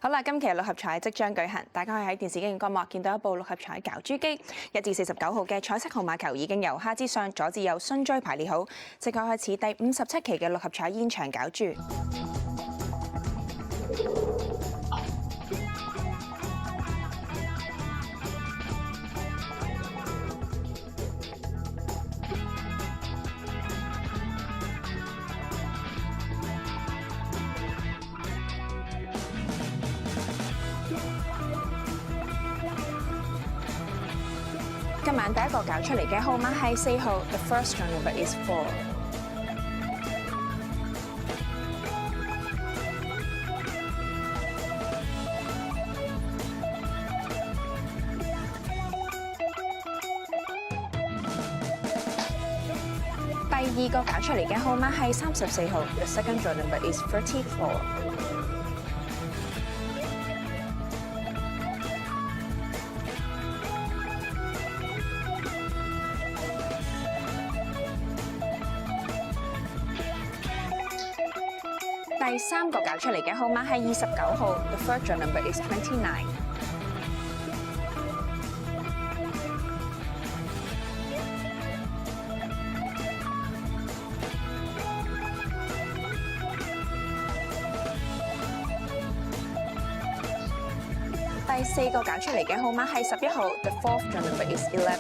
好啦，今期嘅六合彩即將舉行，大家可以喺電視機熒幕見到一部六合彩攪珠機，1至49號嘅彩色號碼球已經由下至上、左至右順序排列好，即刻開始第57期嘅六合彩現場攪珠。今晚第一個攪出嚟嘅號碼係4號 ，The first draw number is 4。第二個攪出嚟嘅號碼係34號 ，The second draw number is 34。第三個攪出嚟嘅號碼係29號 ，The third draw number is 29。第四個攪出嚟嘅號碼係11號 ，The fourth draw number is 11。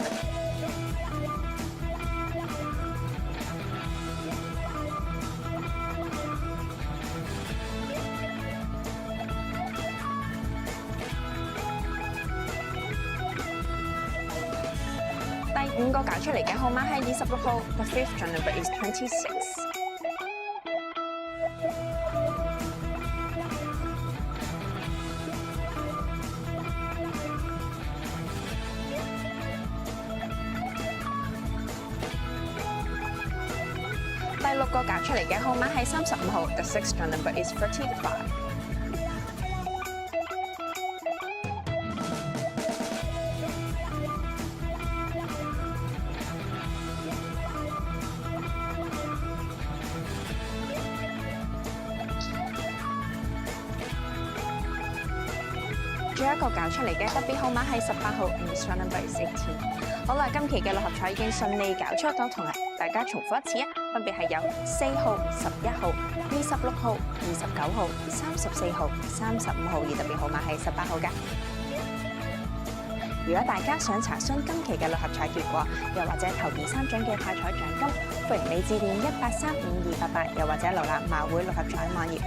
第五個攪出嚟嘅號碼係26號 ，The fifth draw number is 26。第六個攪出嚟嘅號碼係35號 ，The sixth draw number is 35。最後一個攪出嚟嘅特別號碼係18號 ，Miss Draw number is 18。好啦，今期嘅六合彩已經順利攪出咗，同大家重複一次啊，分別係有4號、11號、26號、29號、34號、35號，而特別號碼係18號㗎。如果大家想查詢今期嘅六合彩結果，又或者頭2、3獎嘅派彩獎金，歡迎你致電1835288，又或者瀏覽馬會六合彩網頁。